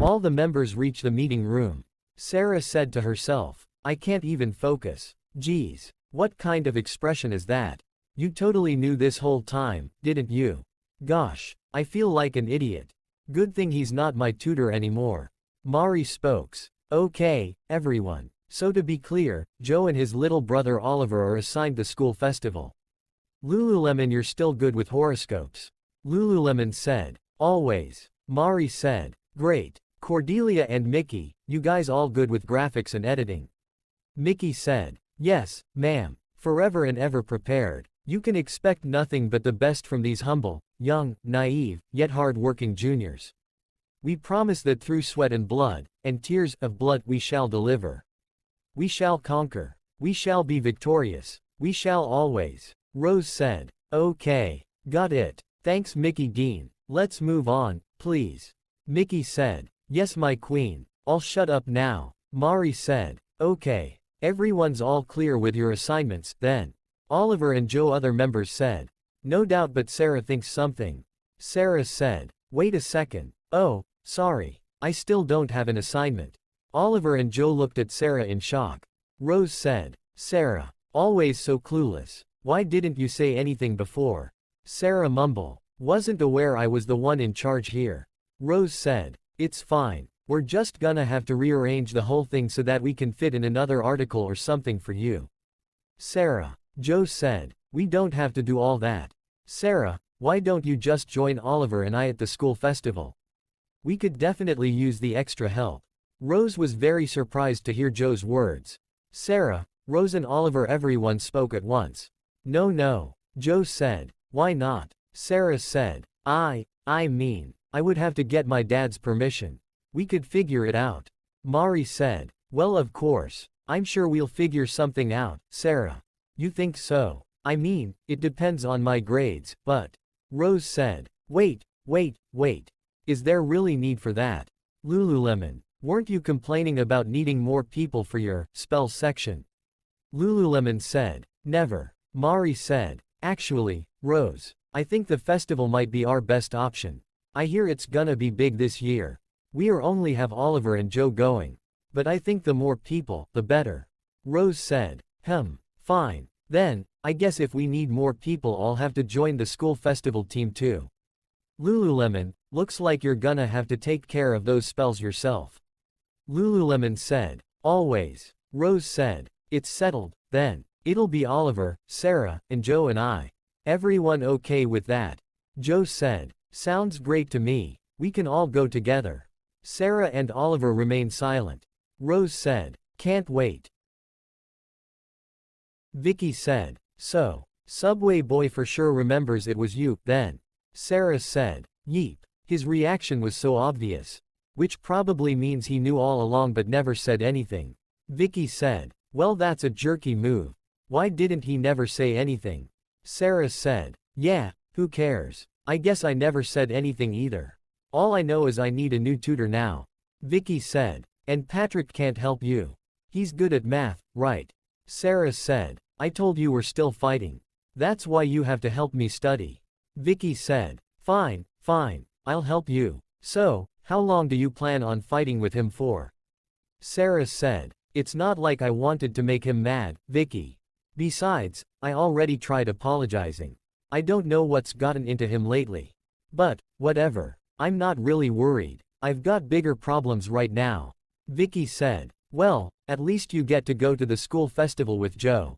All the members reach the meeting room. Sara said to herself, I can't even focus. Geez, what kind of expression is that? You totally knew this whole time, didn't you? Gosh, I feel like an idiot. Good thing he's not my tutor anymore. Mari spokes. Okay, everyone. So to be clear, Joe and his little brother Oliver are assigned the school festival. Lululemon, you're still good with horoscopes. Lululemon said. Always. Mari said. Great. Cordelia and Mickey, you guys all good with graphics and editing? Mickey said. Yes, ma'am. Forever and ever prepared. You can expect nothing but the best from these humble, young, naive, yet hard-working juniors. We promise that through sweat and blood, and tears of blood we shall deliver. We shall conquer. We shall be victorious. We shall always. Rose said. Okay. Got it. Thanks Mickey Dean. Let's move on, please. Mickey said. Yes my queen. I'll shut up now. Mari said. Okay. Everyone's all clear with your assignments, then. Oliver and Joe other members said. No doubt, but Sara thinks something. Sara said. Wait a second. Oh, sorry. I still don't have an assignment. Oliver and Joe looked at Sara in shock. Rose said. Sara. Always so clueless. Why didn't you say anything before? Sara mumbled. Wasn't aware I was the one in charge here. Rose said. It's fine. We're just gonna have to rearrange the whole thing so that we can fit in another article or something for you. Sara. Joe said. We don't have to do all that. Sara, why don't you just join Oliver and I at the school festival? We could definitely use the extra help. Rose was very surprised to hear Joe's words. Sara, Rose and Oliver, everyone spoke at once. No, Joe said. Why not? Sara said. I mean, I would have to get my dad's permission. We could figure it out. Mari said. Well, of course. I'm sure we'll figure something out. Sara. You think so? I mean, it depends on my grades, but. Rose said. Wait. Is there really need for that? Lululemon. Weren't you complaining about needing more people for your spell section? Lululemon said. Never. Mari said. Actually, Rose, I think the festival might be our best option. I hear it's gonna be big this year. We only have Oliver and Joe going. But I think the more people, the better. Rose said. Fine. Then, I guess if we need more people, I'll have to join the school festival team too. Lululemon, looks like you're gonna have to take care of those spells yourself. Lululemon said. Always. Rose said. It's settled, then. It'll be Oliver, Sara, and Joe and I. Everyone okay with that? Joe said. Sounds great to me. We can all go together. Sara and Oliver remained silent. Rose said. Can't wait. Vicky said. So, Subway Boy for sure remembers it was you, then. Sara said. Yeep. His reaction was so obvious. Which probably means he knew all along but never said anything. Vicky said. Well, that's a jerky move. Why didn't he never say anything? Sara said. Yeah, who cares? I guess I never said anything either. All I know is I need a new tutor now. Vicky said. And Patrick can't help you. He's good at math, right? Sara said. I told you we're still fighting. That's why you have to help me study. Vicky said. Fine, I'll help you. So, how long do you plan on fighting with him for? Sara said. It's not like I wanted to make him mad, Vicky. Besides, I already tried apologizing. I don't know what's gotten into him lately. But, whatever. I'm not really worried. I've got bigger problems right now. Vicky said. Well, at least you get to go to the school festival with Joe.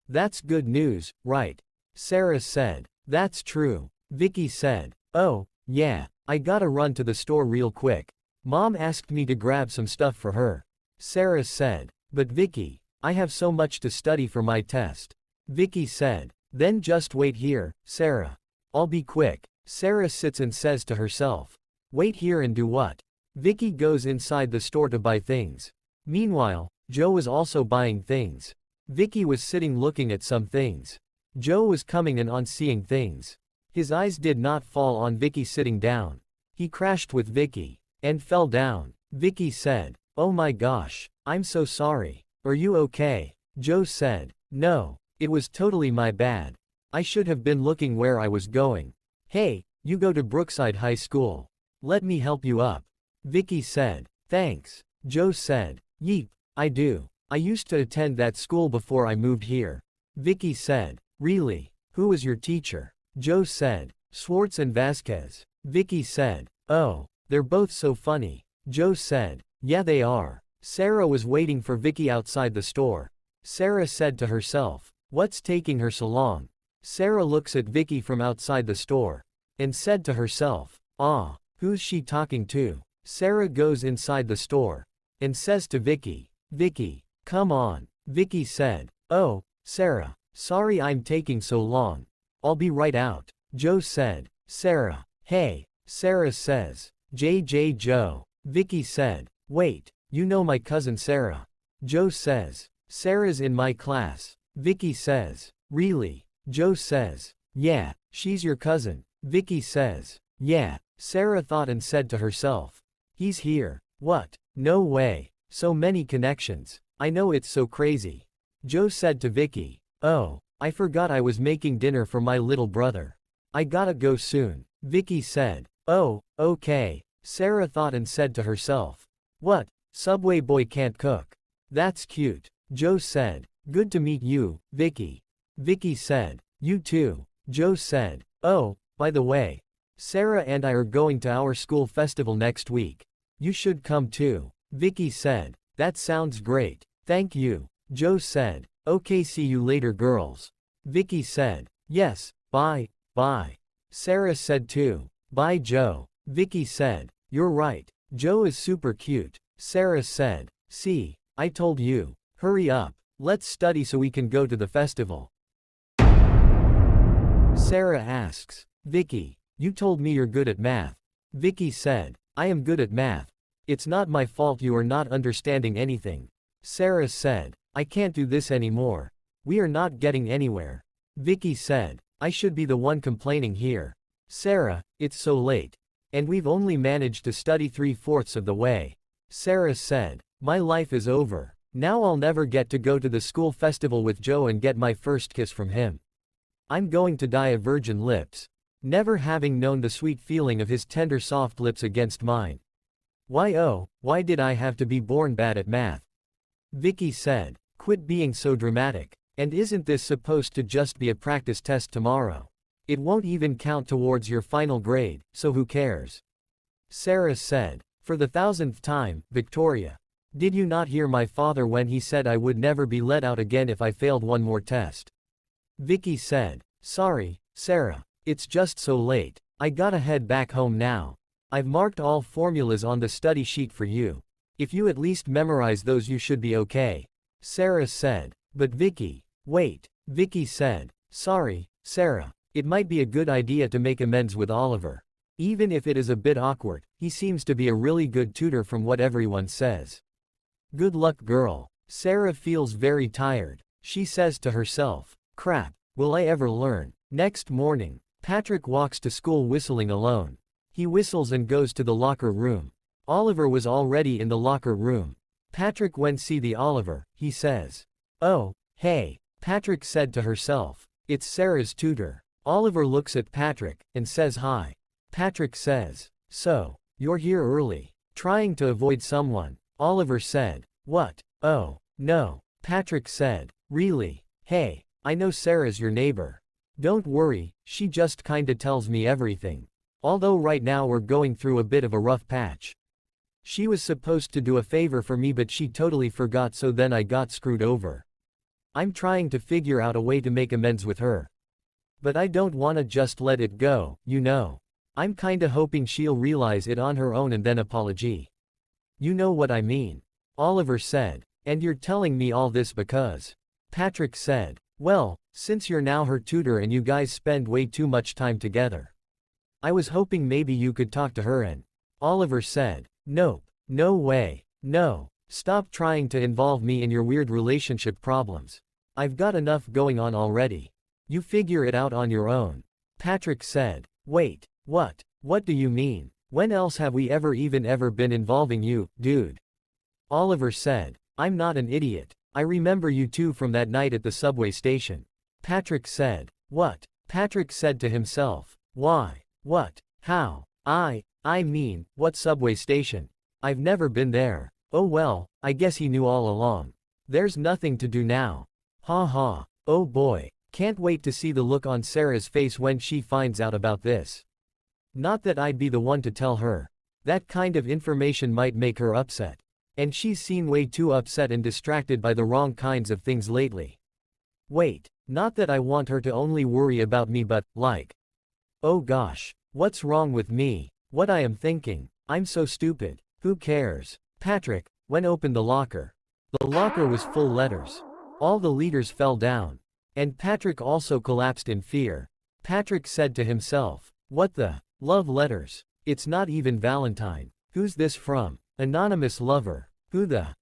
That's good news, right? Sara said. That's true. Vicky said. Oh, yeah, I gotta run to the store real quick. Mom asked me to grab some stuff for her. Sara said. But Vicky, I have so much to study for my test. Vicky said. Then just wait here, Sara. I'll be quick. Sara sits and says to herself. Wait here and do what? Vicky goes inside the store to buy things. Meanwhile, Joe was also buying things. Vicky was sitting looking at some things. Joe was coming in on seeing things. His eyes did not fall on Vicky sitting down. He crashed with Vicky. And fell down. Vicky said. Oh my gosh, I'm so sorry. Are you okay? Joe said. No, it was totally my bad. I should have been looking where I was going. Hey, you go to Brookside High School. Let me help you up. Vicky said. Thanks. Joe said. Yeep, I do. I used to attend that school before I moved here. Vicky said. Really? Who was your teacher? Joe said. Swartz and Vasquez. Vicky said. Oh, they're both so funny. Joe said. Yeah, they are. Sara was waiting for Vicky outside the store. Sara said to herself. What's taking her so long? Sara looks at Vicky from outside the store. And said to herself. Ah, who's she talking to? Sara goes inside the store. And says to Vicky. Vicky, come on. Vicky said. Oh, Sara, sorry I'm taking so long. I'll be right out. Joe said. Sara, hey. Sara says. JJ Joe. Vicky said. Wait, you know my cousin Sara. Joe says. Sara's in my class. Vicky says. Really? Joe says. Yeah, she's your cousin. Vicky says. Yeah. Sara thought and said to herself. He's here. What? No way. So many connections. I know, it's so crazy. Joe said to Vicky. Oh, I forgot I was making dinner for my little brother. I gotta go soon. Vicky said. Oh, okay. Sara thought and said to herself. What? Subway boy can't cook. That's cute. Joe said. Good to meet you, Vicky. Vicky said. You too. Joe said. Oh, by the way, Sara and I are going to our school festival next week. You should come too. Vicky said. That sounds great. Thank you. Joe said. Okay, see you later, girls. Vicky said. Yes, bye, bye. Sara said too. Bye, Joe. Vicky said. You're right. Joe is super cute. Sara said. See, I told you. Hurry up. Let's study so we can go to the festival. Sara asks. Vicky, you told me you're good at math. Vicky said. I am good at math. It's not my fault you are not understanding anything. Sara said. I can't do this anymore. We are not getting anywhere. Vicky said. I should be the one complaining here. Sara, it's so late. And we've only managed to study 3/4 of the way. Sara said. My life is over. Now I'll never get to go to the school festival with Joe and get my first kiss from him. I'm going to die of virgin lips. Never having known the sweet feeling of his tender soft lips against mine. Why, oh, why did I have to be born bad at math? Vicky said. Quit being so dramatic. And isn't this supposed to just be a practice test tomorrow? It won't even count towards your final grade, so who cares? Sara said. For the 1000th time, Victoria. Did you not hear my father when he said I would never be let out again if I failed one more test? Vicky said. Sorry, Sara. It's just so late. I gotta head back home now. I've marked all formulas on the study sheet for you. If you at least memorize those you should be okay. Sara said. But Vicky. Wait. Vicky said. Sorry, Sara. It might be a good idea to make amends with Oliver. Even if it is a bit awkward, he seems to be a really good tutor from what everyone says. Good luck, girl. Sara feels very tired. She says to herself. Crap, will I ever learn? Next morning, Patrick walks to school whistling alone. He whistles and goes to the locker room. Oliver was already in the locker room. Patrick went see the Oliver, he says. Oh, hey, Patrick said to herself. It's Sara's tutor. Oliver looks at Patrick, and says hi. Patrick says. So, you're here early. Trying to avoid someone. Oliver said. What? Oh, no. Patrick said. Really? Hey, I know Sara's your neighbor. Don't worry, she just kinda tells me everything. Although right now we're going through a bit of a rough patch. She was supposed to do a favor for me but she totally forgot, so then I got screwed over. I'm trying to figure out a way to make amends with her. But I don't wanna just let it go, you know. I'm kinda hoping she'll realize it on her own and then apology. You know what I mean. Oliver said. And you're telling me all this because. Patrick said. Well, since you're now her tutor and you guys spend way too much time together. I was hoping maybe you could talk to her and. Oliver said. Nope. No way. No. Stop trying to involve me in your weird relationship problems. I've got enough going on already. You figure it out on your own. Patrick said. Wait, what? What do you mean? When else have we ever been involving you, dude? Oliver said. I'm not an idiot. I remember you two from that night at the subway station. Patrick said. What? Patrick said to himself. Why? What? How? I mean, what subway station? I've never been there. Oh well, I guess he knew all along. There's nothing to do now. Ha ha. Oh boy. Can't wait to see the look on Sara's face when she finds out about this. Not that I'd be the one to tell her. That kind of information might make her upset. And she's seen way too upset and distracted by the wrong kinds of things lately. Wait, not that I want her to only worry about me but, like. Oh gosh, what's wrong with me? What I am thinking. I'm so stupid. Who cares? Patrick went open the locker. The locker was full letters. All the leaders fell down. And Patrick also collapsed in fear. Patrick said to himself, what the? Love letters. It's not even Valentine. Who's this from? Anonymous lover. Who the?